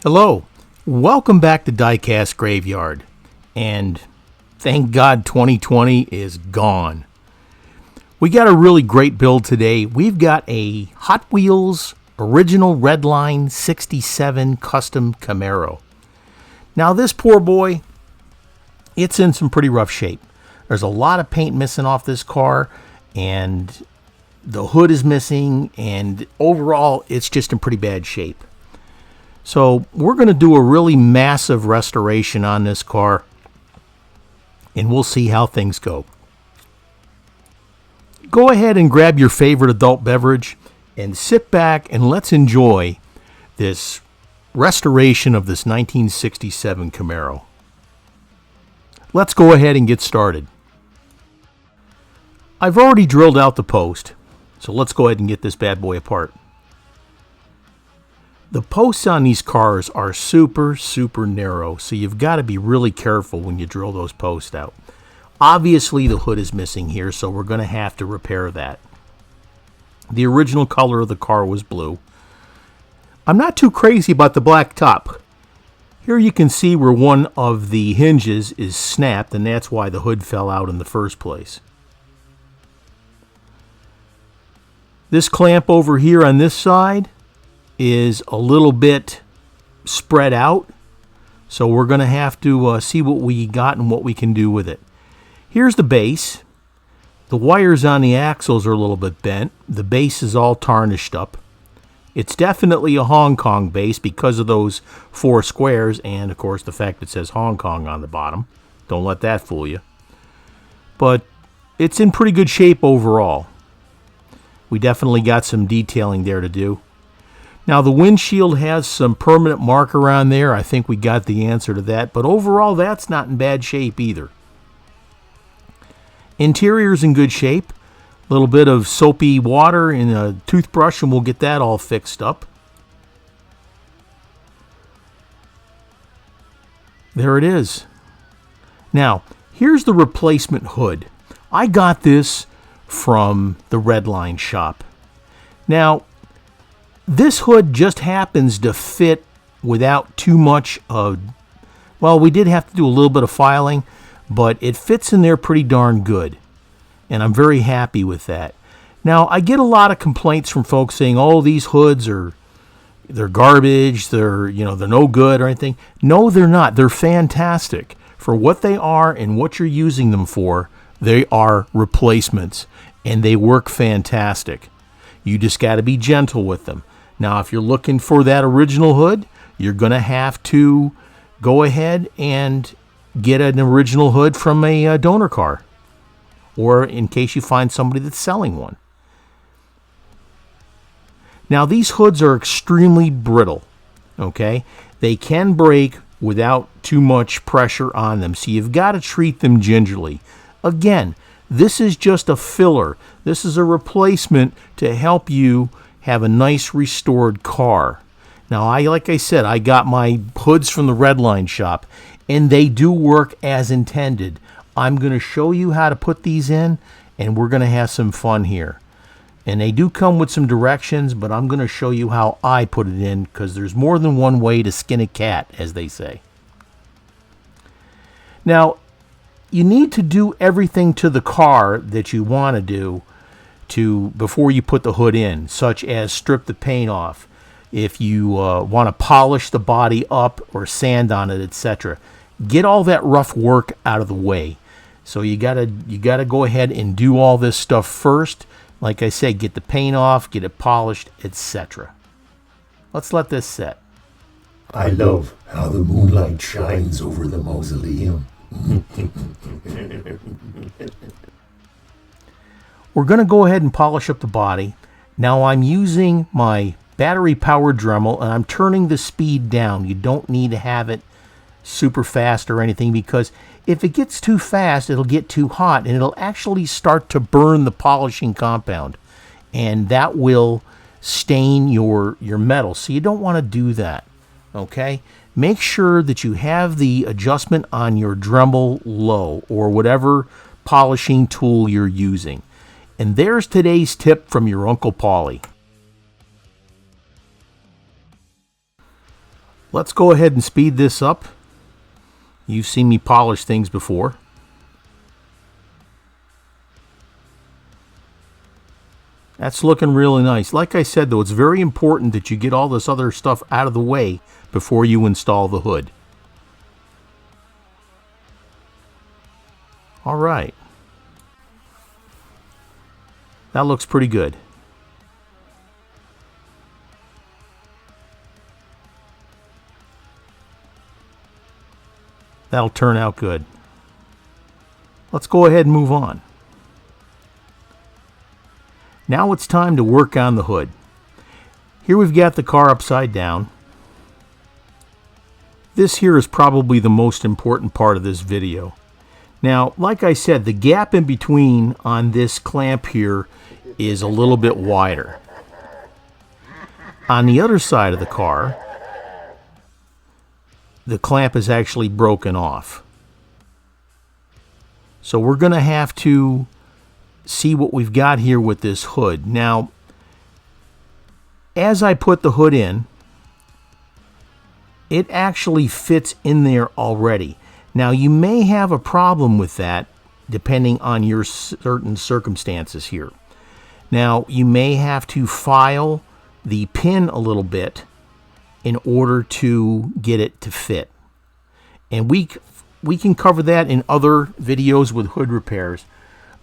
Hello, welcome back to Diecast Graveyard, and thank God 2020 is gone. We got a really great build today. We've got a Hot Wheels original Redline 67 custom Camaro. Now this poor boy, it's in some pretty rough shape. There's a lot of paint missing off this car, and the hood is missing, and overall it's just in pretty bad shape. So we're going to do a really massive restoration on this car, and we'll see how things go. Go ahead and grab your favorite adult beverage and sit back and let's enjoy this restoration of this 1967 Camaro. Let's go ahead and get started. I've already drilled out the post, so let's go ahead and get this bad boy apart. The posts on these cars are super narrow, so you've got to be really careful when you drill those posts out. Obviously the hood is missing here, so we're going to have to repair that. The original color of the car was blue. I'm not too crazy about the black top. Here you can see where one of the hinges is snapped, and that's why the hood fell out in the first place. This clamp over here on this side is a little bit spread out, so we're going to have to see what we got and what we can do with it. Here's the base. The wires on the axles are a little bit bent. The base is all tarnished up. It's definitely a Hong Kong base because of those 4 squares and of course the fact it says Hong Kong on the bottom. Don't let that fool you. But it's in pretty good shape overall. We definitely got some detailing there to do. Now the windshield has some permanent marker on there. I think we got the answer to that, but overall that's not in bad shape either. Interior's in good shape. A little bit of soapy water and a toothbrush and we'll get that all fixed up. There it is. Now, here's the replacement hood. I got this from the Redline shop. Now, this hood just happens to fit without too much of, well, we did have to do a little bit of filing, but it fits in there pretty darn good. And I'm very happy with that. Now, I get a lot of complaints from folks saying, oh, these hoods they're garbage, they're no good or anything. No, they're not. They're fantastic. For what they are and what you're using them for, they are replacements. And they work fantastic. You just got to be gentle with them. Now, if you're looking for that original hood, you're going to have to go ahead and get an original hood from a donor car. Or in case you find somebody that's selling one. Now, these hoods are extremely brittle. Okay? They can break without too much pressure on them. So you've got to treat them gingerly. Again, this is just a filler. This is a replacement to help you have a nice restored car. Now, like I said, I got my hoods from the Redline shop, and they do work as intended. I'm going to show you how to put these in, and we're going to have some fun here. And they do come with some directions, but I'm going to show you how I put it in, because there's more than one way to skin a cat, as they say. Now, you need to do everything to the car that you want to do before you put the hood in, such as strip the paint off, if you want to polish the body up or sand on it, etc. Get all that rough work out of the way. So you gotta go ahead and do all this stuff first. Like I said, get the paint off, get it polished, etc. Let's let this set. I love how the moonlight shines over the mausoleum. We're going to go ahead and polish up the body. Now I'm using my battery-powered Dremel, and I'm turning the speed down. You don't need to have it super fast or anything, because if it gets too fast, it'll get too hot, and it'll actually start to burn the polishing compound, and that will stain your metal. So you don't want to do that, okay? Make sure that you have the adjustment on your Dremel low, or whatever polishing tool you're using. And there's today's tip from your Uncle Paulie. Let's go ahead and speed this up. You've seen me polish things before. That's looking really nice. Like I said, though, it's very important that you get all this other stuff out of the way before you install the hood. All right. That looks pretty good. That'll turn out good. Let's go ahead and move on. Now it's time to work on the hood. Here we've got the car upside down. This here is probably the most important part of this video. Now, like I said, the gap in between on this clamp here is a little bit wider. On the other side of the car, the clamp is actually broken off. So we're going to have to see what we've got here with this hood. Now, as I put the hood in, it actually fits in there already. Now, you may have a problem with that depending on your certain circumstances here. Now, you may have to file the pin a little bit in order to get it to fit. And we can cover that in other videos with hood repairs,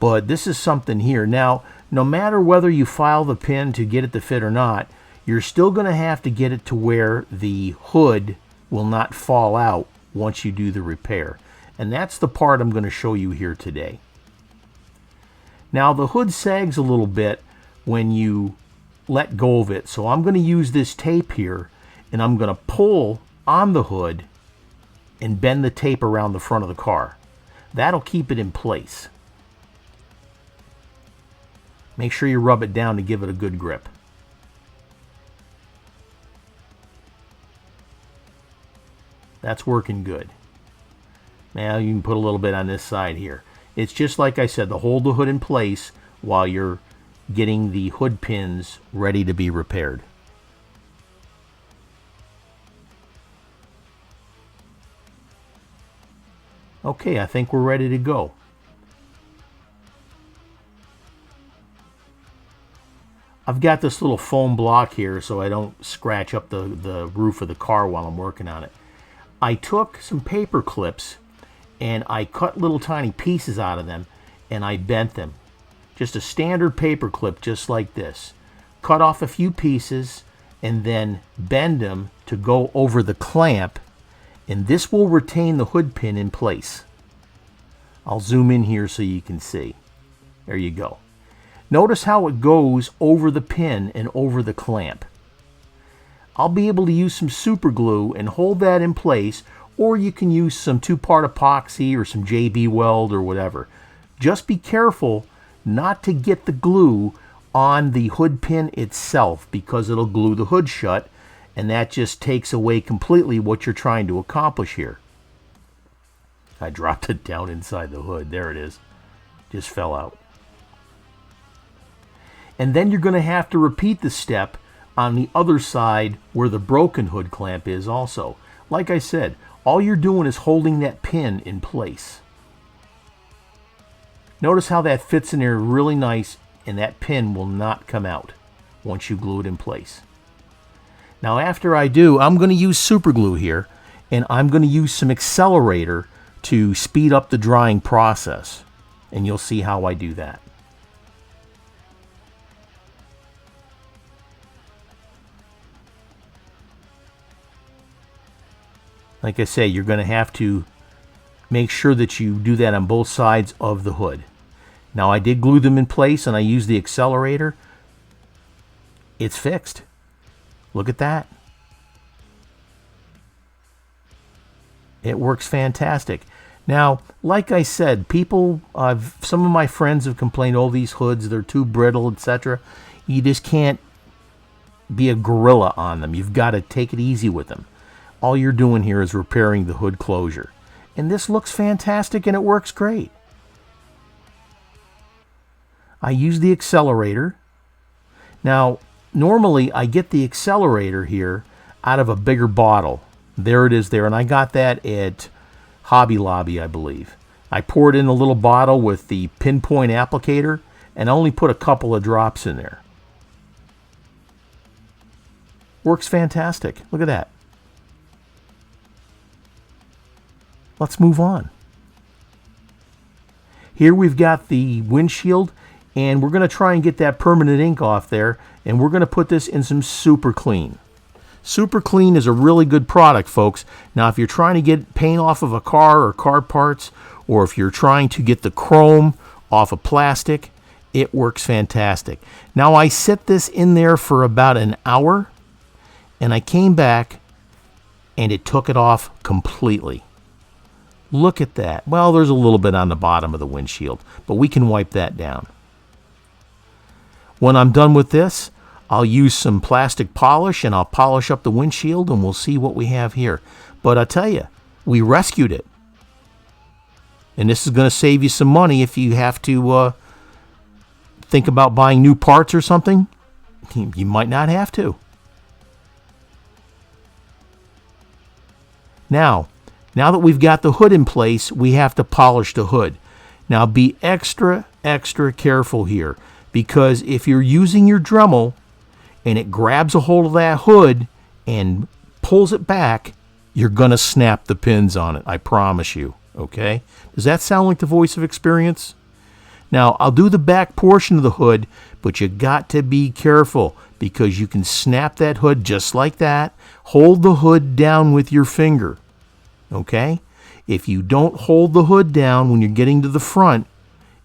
but this is something here. Now, no matter whether you file the pin to get it to fit or not, you're still going to have to get it to where the hood will not fall out once you do the repair. And that's the part I'm going to show you here today. Now, the hood sags a little bit when you let go of it, so I'm going to use this tape here, and I'm going to pull on the hood and bend the tape around the front of the car. That'll keep it in place. Make sure you rub it down to give it a good grip. That's working good. Now you can put a little bit on this side here. It's just like I said, to hold the hood in place while you're getting the hood pins ready to be repaired. Okay, I think we're ready to go. I've got this little foam block here so I don't scratch up the roof of the car while I'm working on it. I took some paper clips and I cut little tiny pieces out of them and I bent them. Just a standard paper clip just like this. Cut off a few pieces and then bend them to go over the clamp, and this will retain the hood pin in place. I'll zoom in here so you can see. There you go. Notice how it goes over the pin and over the clamp. I'll be able to use some super glue and hold that in place, or you can use some 2-part epoxy or some JB Weld or whatever. Just be careful not to get the glue on the hood pin itself, because it'll glue the hood shut, and that just takes away completely what you're trying to accomplish here. I dropped it down inside the hood. There it is. Just fell out. And then you're going to have to repeat the step on the other side where the broken hood clamp is also. Like I said, all you're doing is holding that pin in place. Notice how that fits in there really nice, and that pin will not come out once you glue it in place. Now after I do, I'm going to use super glue here, and I'm going to use some accelerator to speed up the drying process, and you'll see how I do that. Like I say, you're going to have to make sure that you do that on both sides of the hood. Now I did glue them in place and I used the accelerator. It's fixed. Look at that. It works fantastic. Now, like I said, some of my friends have complained, oh, these hoods, they're too brittle, etc. You just can't be a gorilla on them. You've got to take it easy with them. All you're doing here is repairing the hood closure. And this looks fantastic and it works great. I use the accelerator. Now, normally I get the accelerator here out of a bigger bottle. There it is there. And I got that at Hobby Lobby, I believe. I poured in a little bottle with the pinpoint applicator and only put a couple of drops in there. Works fantastic. Look at that. Let's move on. Here we've got the windshield, and we're going to try and get that permanent ink off there, and we're going to put this in some Super Clean. Super Clean is a really good product, folks. Now, if you're trying to get paint off of a car or car parts, or if you're trying to get the chrome off of plastic, it works fantastic. Now, I set this in there for about an hour, and I came back, and it took it off completely. Look at that. Well, there's a little bit on the bottom of the windshield, but we can wipe that down. When I'm done with this, I'll use some plastic polish and I'll polish up the windshield and we'll see what we have here. But I'll tell you, we rescued it. And this is going to save you some money if you have to think about buying new parts or something. You might not have to. Now that we've got the hood in place, we have to polish the hood. Now be extra careful here, because if you're using your Dremel and it grabs a hold of that hood and pulls it back, you're going to snap the pins on it, I promise you, okay? Does that sound like the voice of experience? Now, I'll do the back portion of the hood, but you got to be careful because you can snap that hood just like that. Hold the hood down with your finger. Okay? If you don't hold the hood down when you're getting to the front,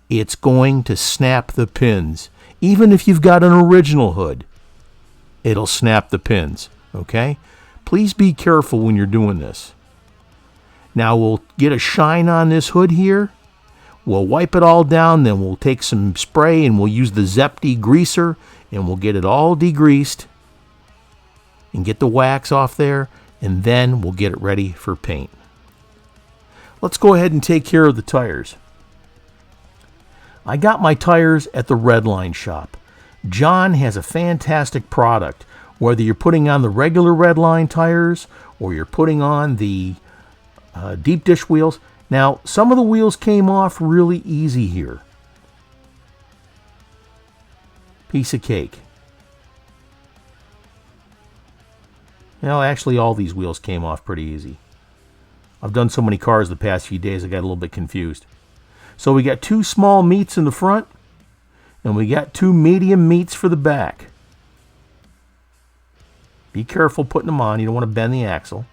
it's going to snap the pins. Even if you've got an original hood, it'll snap the pins. Okay? Please be careful when you're doing this. Now we'll get a shine on this hood here. We'll wipe it all down, then we'll take some spray and we'll use the Zep degreaser and we'll get it all degreased and get the wax off there, and then we'll get it ready for paint. Let's go ahead and take care of the tires. I got my tires at the Redline shop. John has a fantastic product. Whether you're putting on the regular Redline tires or you're putting on the deep dish wheels. Now, some of the wheels came off really easy here. Piece of cake. Well, actually, all these wheels came off pretty easy. I've done so many cars the past few days, I got a little bit confused. So we got 2 small meats in the front, and we got 2 medium meats for the back. Be careful putting them on. You don't want to bend the axle.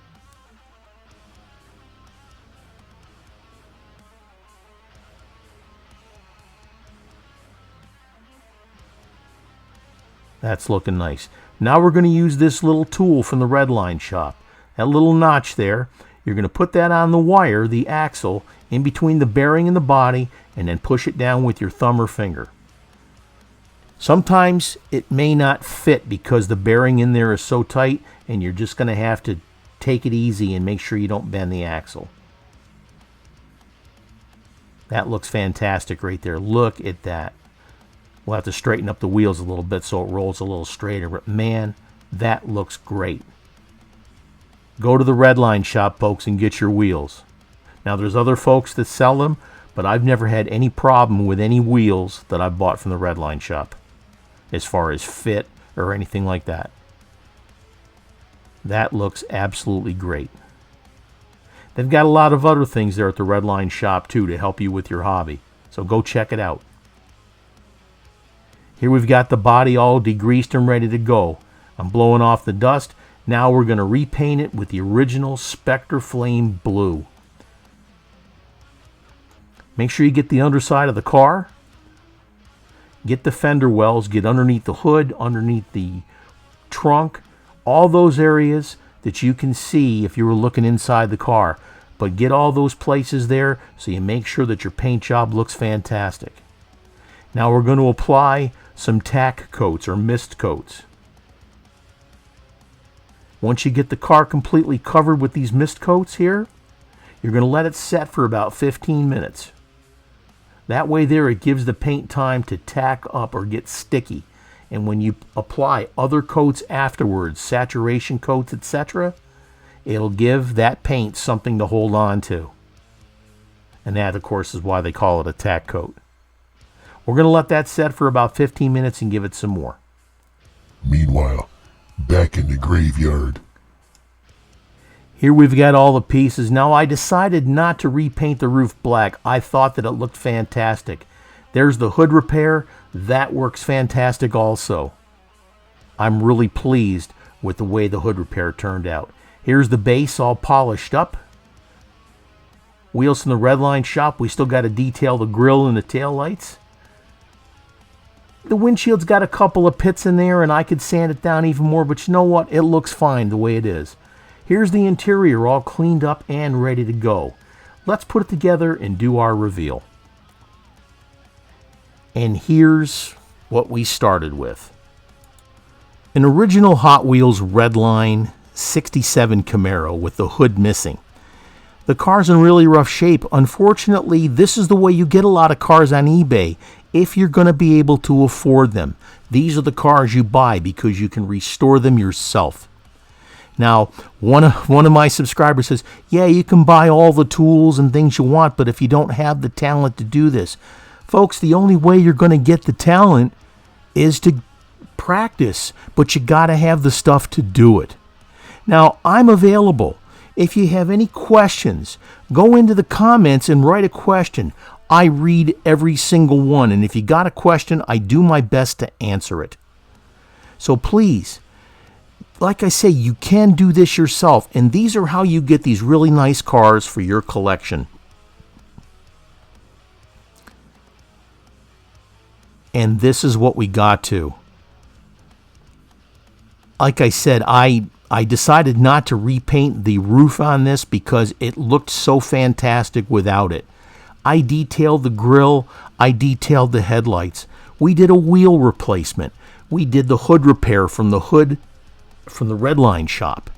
That's looking nice. Now we're going to use this little tool from the Redline shop. That little notch there, you're going to put that on the wire, the axle, in between the bearing and the body, and then push it down with your thumb or finger. Sometimes it may not fit because the bearing in there is so tight, and you're just going to have to take it easy and make sure you don't bend the axle. That looks fantastic right there. Look at that. We'll have to straighten up the wheels a little bit so it rolls a little straighter. But man, that looks great. Go to the Redline shop, folks, and get your wheels. Now, there's other folks that sell them, but I've never had any problem with any wheels that I've bought from the Redline shop as far as fit or anything like that. That looks absolutely great. They've got a lot of other things there at the Redline shop, too, to help you with your hobby. So go check it out. Here we've got the body all degreased and ready to go. I'm blowing off the dust. Now we're going to repaint it with the original Spectre Flame Blue. Make sure you get the underside of the car. Get the fender wells. Get underneath the hood, underneath the trunk. All those areas that you can see if you were looking inside the car. But get all those places there so you make sure that your paint job looks fantastic. Now we're going to apply some tack coats or mist coats. Once you get the car completely covered with these mist coats here, you're going to let it set for about 15 minutes. That way there it gives the paint time to tack up or get sticky. And when you apply other coats afterwards, saturation coats, etc., It'll give that paint something to hold on to. And that, of course, is why they call it a tack coat. We're going to let that set for about 15 minutes and give it some more. Meanwhile, back in the graveyard. Here we've got all the pieces. Now, I decided not to repaint the roof black. I thought that it looked fantastic. There's the hood repair. That works fantastic also. I'm really pleased with the way the hood repair turned out. Here's the base all polished up. Wheels from the Redline shop. We still got to detail the grille and the tail lights. The windshield's got a couple of pits in there, and I could sand it down even more, but you know what? It looks fine the way it is. Here's the interior all cleaned up and ready to go. Let's put it together and do our reveal. And here's what we started with. An original Hot Wheels Redline 67 Camaro with the hood missing. The car's in really rough shape. Unfortunately, this is the way you get a lot of cars on eBay if you're going to be able to afford them. These are the cars you buy because you can restore them yourself. Now, one of my subscribers says, yeah, you can buy all the tools and things you want, but if you don't have the talent to do this. Folks, the only way you're going to get the talent is to practice, but you got to have the stuff to do it. Now, I'm available. If you have any questions, go into the comments and write a question. I read every single one, and if you got a question, I do my best to answer it. So please, like I say, you can do this yourself, and these are how you get these really nice cars for your collection. And this is what we got to. Like I said, I decided not to repaint the roof on this because it looked so fantastic without it. I detailed the grille. I detailed the headlights. We did a wheel replacement. We did the hood repair from the Redline shop.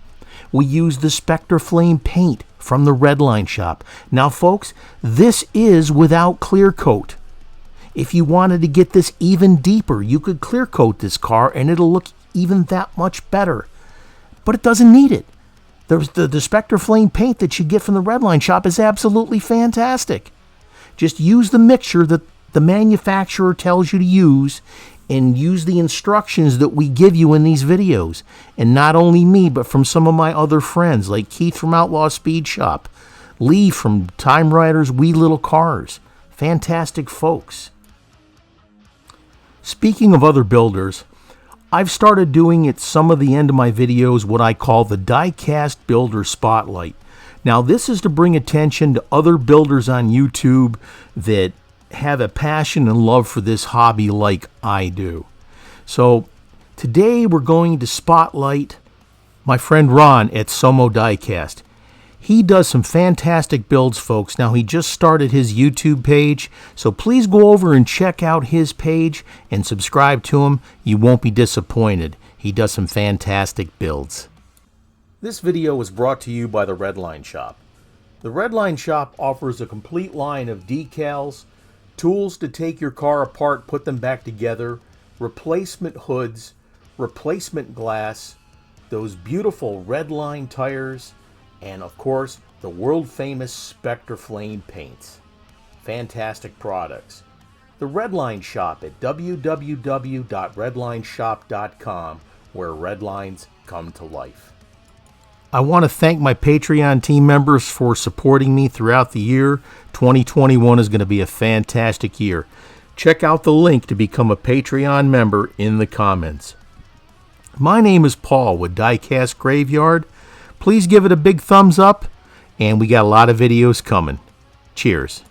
We used the Spectre Flame paint from the Redline shop. Now, folks, this is without clear coat. If you wanted to get this even deeper, you could clear coat this car and it'll look even that much better. But it doesn't need it. The Spectre Flame paint that you get from the Redline shop is absolutely fantastic. Just use the mixture that the manufacturer tells you to use and use the instructions that we give you in these videos. And not only me, but from some of my other friends like Keith from Outlaw Speed Shop, Lee from Time Riders Wee Little Cars. Fantastic folks. Speaking of other builders, I've started doing at some of the end of my videos what I call the Diecast Builder Spotlight. Now, this is to bring attention to other builders on YouTube that have a passion and love for this hobby like I do. So, today we're going to spotlight my friend Ron at Somo Diecast. He does some fantastic builds, folks. Now, he just started his YouTube page, so please go over and check out his page and subscribe to him. You won't be disappointed. He does some fantastic builds. This video was brought to you by the Redline shop. The Redline shop offers a complete line of decals, tools to take your car apart, put them back together, replacement hoods, replacement glass, those beautiful Redline tires, and of course, the world-famous Spectre Flame paints. Fantastic products. The Redline shop at www.redlineshop.com, where Redlines come to life. I want to thank my Patreon team members for supporting me throughout the year. 2021 is going to be a fantastic year. Check out the link to become a Patreon member in the comments. My name is Paul with Diecast Graveyard. Please give it a big thumbs up, and we got a lot of videos coming. Cheers.